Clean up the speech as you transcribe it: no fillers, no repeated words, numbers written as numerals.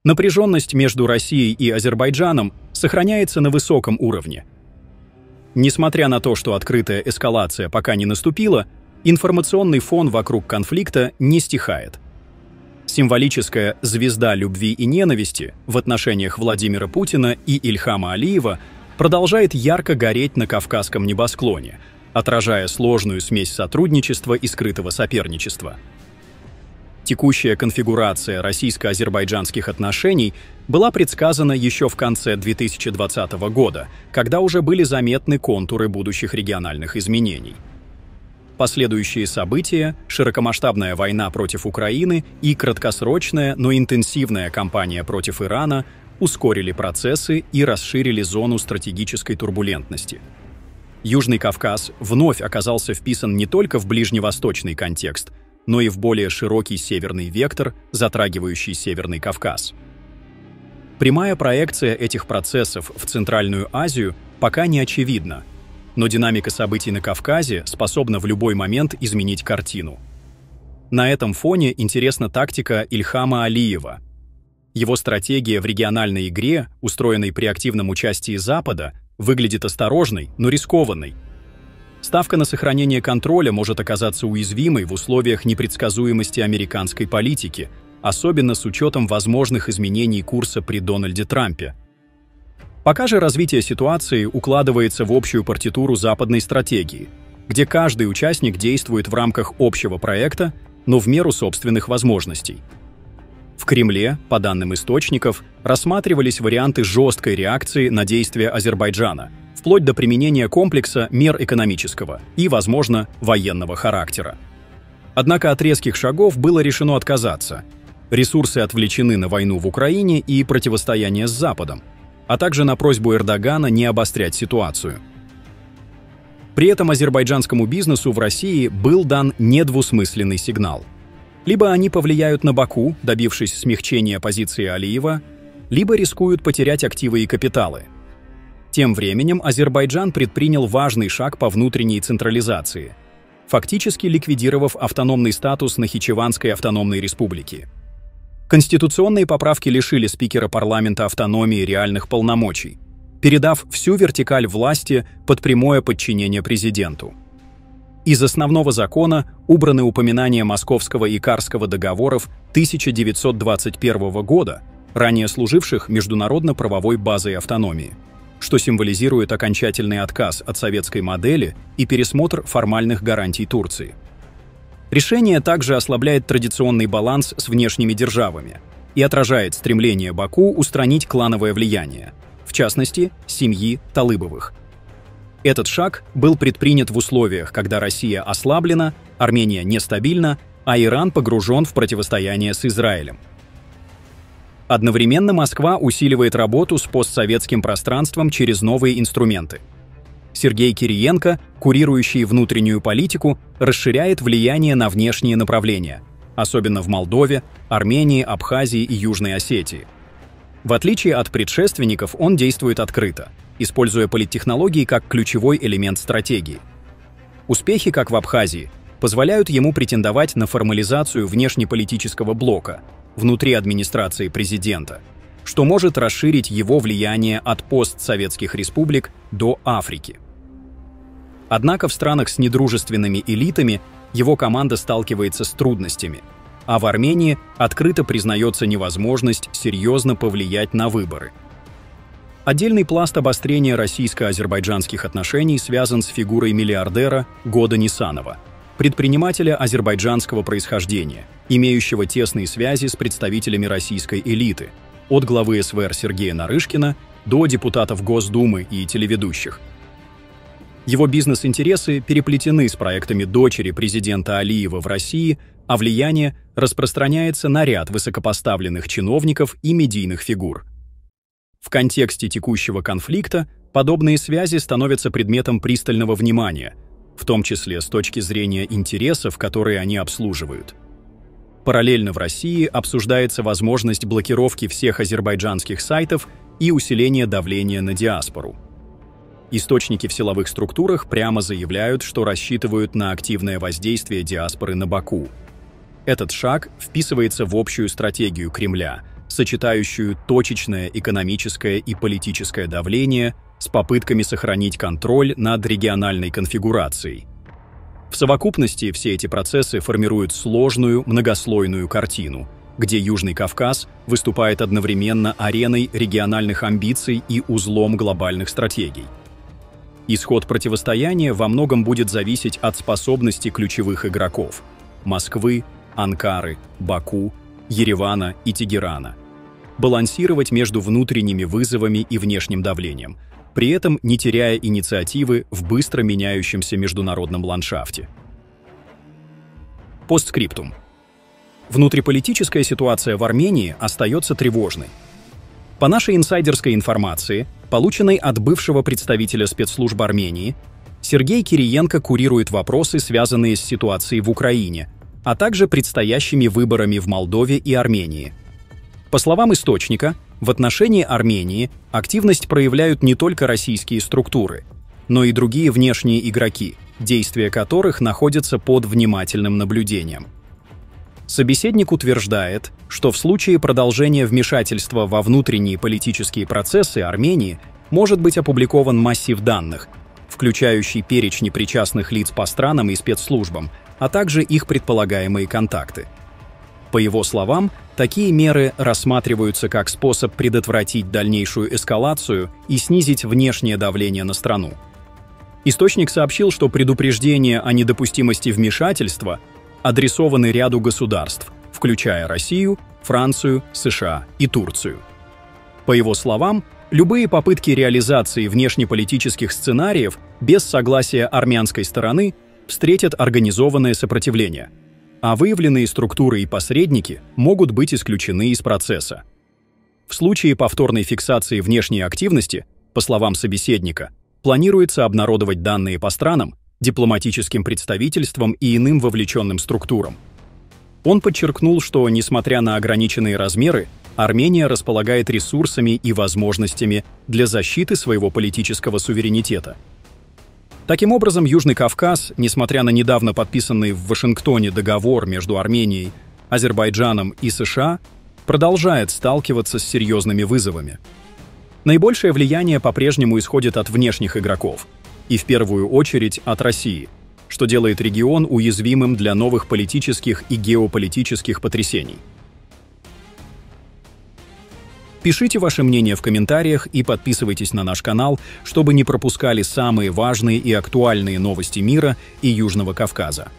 Напряженность между Россией и Азербайджаном сохраняется на высоком уровне. Несмотря на то, что открытая эскалация пока не наступила, информационный фон вокруг конфликта не стихает. Символическая «звезда любви и ненависти» в отношениях Владимира Путина и Ильхама Алиева продолжает ярко гореть на кавказском небосклоне, отражая сложную смесь сотрудничества и скрытого соперничества. Текущая конфигурация российско-азербайджанских отношений была предсказана еще в конце 2020 года, когда уже были заметны контуры будущих региональных изменений. Последующие события, широкомасштабная война против Украины и краткосрочная, но интенсивная кампания против Ирана ускорили процессы и расширили зону стратегической турбулентности. Южный Кавказ вновь оказался вписан не только в ближневосточный контекст, но и в более широкий северный вектор, затрагивающий Северный Кавказ. Прямая проекция этих процессов в Центральную Азию пока не очевидна, но динамика событий на Кавказе способна в любой момент изменить картину. На этом фоне интересна тактика Ильхама Алиева. Его стратегия в региональной игре, устроенной при активном участии Запада, выглядит осторожной, но рискованной. Ставка на сохранение контроля может оказаться уязвимой в условиях непредсказуемости американской политики, особенно с учетом возможных изменений курса при Дональде Трампе. Пока же развитие ситуации укладывается в общую партитуру западной стратегии, где каждый участник действует в рамках общего проекта, но в меру собственных возможностей. В Кремле, по данным источников, рассматривались варианты жесткой реакции на действия Азербайджана, вплоть до применения комплекса мер экономического и, возможно, военного характера. Однако от резких шагов было решено отказаться. Ресурсы отвлечены на войну в Украине и противостояние с Западом, а также на просьбу Эрдогана не обострять ситуацию. При этом азербайджанскому бизнесу в России был дан недвусмысленный сигнал. Либо они повлияют на Баку, добившись смягчения позиции Алиева, либо рискуют потерять активы и капиталы. Тем временем Азербайджан предпринял важный шаг по внутренней централизации, фактически ликвидировав автономный статус Нахичеванской автономной республики. Конституционные поправки лишили спикера парламента автономии реальных полномочий, передав всю вертикаль власти под прямое подчинение президенту. Из основного закона убраны упоминания Московского и Карского договоров 1921 года, ранее служивших международно-правовой базой автономии, что символизирует окончательный отказ от советской модели и пересмотр формальных гарантий Турции. Решение также ослабляет традиционный баланс с внешними державами и отражает стремление Баку устранить клановое влияние, в частности, семьи Талыбовых. Этот шаг был предпринят в условиях, когда Россия ослаблена, Армения нестабильна, а Иран погружен в противостояние с Израилем. Одновременно Москва усиливает работу с постсоветским пространством через новые инструменты. Сергей Кириенко, курирующий внутреннюю политику, расширяет влияние на внешние направления, особенно в Молдове, Армении, Абхазии и Южной Осетии. В отличие от предшественников, он действует открыто, используя политтехнологии как ключевой элемент стратегии. Успехи, как в Абхазии, позволяют ему претендовать на формализацию внешнеполитического блока внутри администрации президента, что может расширить его влияние от постсоветских республик до Африки. Однако в странах с недружественными элитами его команда сталкивается с трудностями, а в Армении открыто признается невозможность серьезно повлиять на выборы. Отдельный пласт обострения российско-азербайджанских отношений связан с фигурой миллиардера Года Нисанова, предпринимателя азербайджанского происхождения, имеющего тесные связи с представителями российской элиты, от главы СВР Сергея Нарышкина до депутатов Госдумы и телеведущих. Его бизнес-интересы переплетены с проектами дочери президента Алиева в России, а влияние распространяется на ряд высокопоставленных чиновников и медийных фигур. В контексте текущего конфликта подобные связи становятся предметом пристального внимания, в том числе с точки зрения интересов, которые они обслуживают. Параллельно в России обсуждается возможность блокировки всех азербайджанских сайтов и усиления давления на диаспору. Источники в силовых структурах прямо заявляют, что рассчитывают на активное воздействие диаспоры на Баку. Этот шаг вписывается в общую стратегию Кремля сочетающую точечное экономическое и политическое давление с попытками сохранить контроль над региональной конфигурацией. В совокупности все эти процессы формируют сложную, многослойную картину, где Южный Кавказ выступает одновременно ареной региональных амбиций и узлом глобальных стратегий. Исход противостояния во многом будет зависеть от способности ключевых игроков – Москвы, Анкары, Баку, Еревана и Тегерана – балансировать между внутренними вызовами и внешним давлением, при этом не теряя инициативы в быстро меняющемся международном ландшафте. Постскриптум. Внутриполитическая ситуация в Армении остается тревожной. По нашей инсайдерской информации, полученной от бывшего представителя спецслужб Армении, Сергей Кириенко курирует вопросы, связанные с ситуацией в Украине, а также предстоящими выборами в Молдове и Армении. По словам источника, в отношении Армении активность проявляют не только российские структуры, но и другие внешние игроки, действия которых находятся под внимательным наблюдением. Собеседник утверждает, что в случае продолжения вмешательства во внутренние политические процессы Армении может быть опубликован массив данных, включающий перечни причастных лиц по странам и спецслужбам, а также их предполагаемые контакты. По его словам, такие меры рассматриваются как способ предотвратить дальнейшую эскалацию и снизить внешнее давление на страну. Источник сообщил, что предупреждения о недопустимости вмешательства адресованы ряду государств, включая Россию, Францию, США и Турцию. По его словам, любые попытки реализации внешнеполитических сценариев без согласия армянской стороны встретят организованное сопротивление, а выявленные структуры и посредники могут быть исключены из процесса. В случае повторной фиксации внешней активности, по словам собеседника, планируется обнародовать данные по странам, дипломатическим представительствам и иным вовлеченным структурам. Он подчеркнул, что, несмотря на ограниченные размеры, Армения располагает ресурсами и возможностями для защиты своего политического суверенитета. Таким образом, Южный Кавказ, несмотря на недавно подписанный в Вашингтоне договор между Арменией, Азербайджаном и США, продолжает сталкиваться с серьезными вызовами. Наибольшее влияние по-прежнему исходит от внешних игроков, и в первую очередь от России, что делает регион уязвимым для новых политических и геополитических потрясений. Пишите ваше мнение в комментариях и подписывайтесь на наш канал, чтобы не пропускали самые важные и актуальные новости мира и Южного Кавказа.